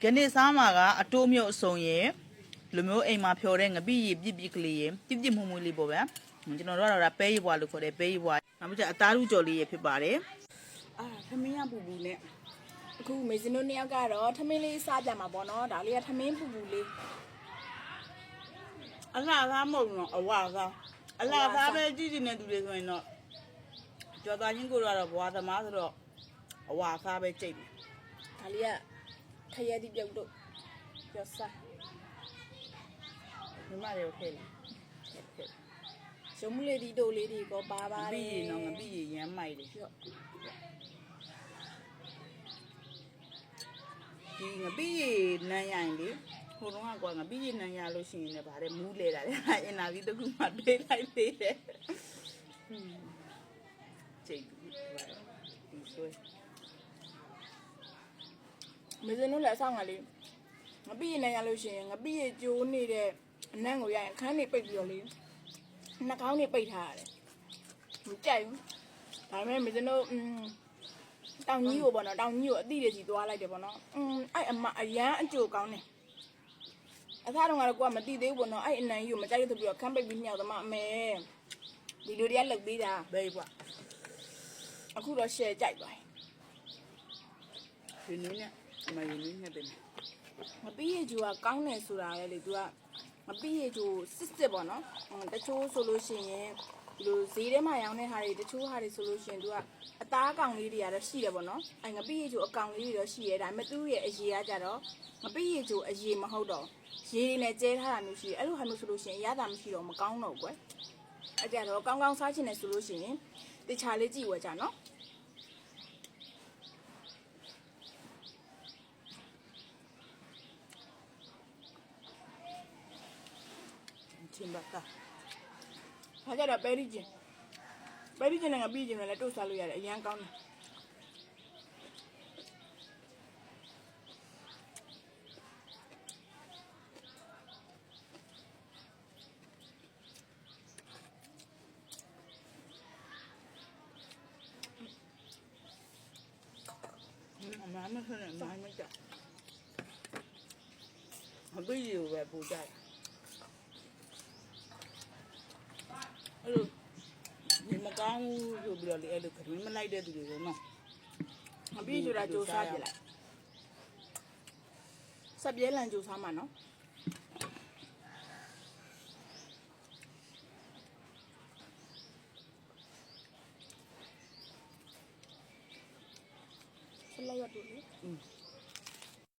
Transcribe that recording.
ကနေ့စားမှာကအတိုးမြုပ်အစုံရယ်လူမျိုးအိမ်မှာဖြော်တဲ့ငပိရည်ပြစ်ပြစ်ကလေးရယ်ပြစ်ပြစ်မှုမှုလေးပေါ့ဗျာကျွန်တော်တို့ကတော့ပဲရီဘွားလို့ခေါ်တယ်ပဲရီဘွားနောက်ပြီးအသားလူကြော်လေးရဖြစ်ပါတယ်ထမင်းရပူပူနဲ့အခုမေစင်တို့နှစ်ယောက်ကတော့ထမင်းလေးစားကြမှာပေါ့နော်ဒါလေးကထမင်းပူပူလေးအလားသားမဟုတ်တော့အဝါသားအလားသားပဲကြည့်ကြည့်နေသူတွေဆိုရင်တော့ကြော်သားချင်းကိုတော့ဘွားသမားဆိုတော့အဝါသားပဲကြိတ်တယ်ဒါလေးကခရက်တိပြုတ်တို့ပြောစားညီမတွေကိုထည့်တယ်ရုံးလေးဒီတို့လေးဒီကိုပါပါတယ်ပြီးရင်တော့ငပိရရမ်းမိုက်တယ်ဒီငပိရနန်းရိုင်လေဟိုတော့ကွာငပိရနန်းရလို့ရှိရင်လည်းဗါတယ်မူးလဲတာလေအင်နာကြီးတခုမှပေးလိုက်သေးတယ်ချိန်ဒီဆွဲမေစင်တို့လည်းအဆောင်ကလေးငပိရနန်းရလို့ရှိရင်ငပိရကျိုးနေတဲ့အနံ့ကိုရရင်အခန်းနေပိတ်ပြီးတော့လေနှာခေါင်းနေပိတ်ထားရတယ်မကြိုက်ဘူးဒါပေမဲ့မေစင်တို့တောင်ကြီးကိုပေါ့နော်တောင်ကြီးကိုအတိတွေစီသွားလိုက်တယ်ပေါ့နော်အဲ့အရန်အကြိုကောင်းတယ်အသားတော့ကတော့ကိုကမတိသေးဘူးပေါ့နော်အဲ့အနံကြီးကိုမကြိုက်လို့ဆိုပြီးတော့ခန်းပိတ်ပြီးမြောက်သမားအမေဒီလိုတည်းလှုပ်သေးတာဘေးကွာအခုတော့ရှယ်ကြိုက်သွားပြီဒီနည်းနဲ့အမရင်းနဲ့တင်မပြီးရကျူကကောင်းတယ်ဆိုတာလေ तू ကမပြီးရကျူစစ်ပေါ့နော်တချို့ဆိုလို့ရှိရင်ဒီလိုဈေးထဲမှာရောင်းတဲ့ဟာတွေတချို့ဟာတွေဆိုလို့ရှိရင် तू ကအသားကောင်လေးတွေကတော့ရှိတယ်ပေါ့နော်အဲ့ငပိရကျူအကောင်လေးတွေတော့ရှိရဲဒါပေမဲ့သူ့ရဲ့အရေးကကြတော့ငပိရကျူအရေးမဟုတ်တော့ရေနဲ့ကျဲထားတာမျိုးရှိတယ်အဲ့လိုဟာမျိုးဆိုလို့ရှိရင်ရတာမရှိတော့မကောင်းတော့ကွယ်အဲ့ကြတော့ကောင်းကောင်းစားချင်တယ်ဆိုလို့ရှိရင်တခြားလေးကြည့်ဝဲကြနော်ချင်းဘက်ကဘာကြတော့ပဲရီချင်းနဲ့ငါပြီးချင်းနဲ့လည်းတို့စားလို့ရတယ်အရန်ကောင်းတယ်အမမဆိုနဲ့မိုင်းမကြအပြီးရပဲပူကြတယ်အဲ့လိုဒီမကောင်းဘူးဆိုပြီးတော့လေအဲ့လိုခရင်းမလိုက်တဲ့သူတွေဆိုတော့အပြီးဆိုတာကြိုးစားပြလိုက်စက်ပြဲလန်ကြိုးစားမှာနော်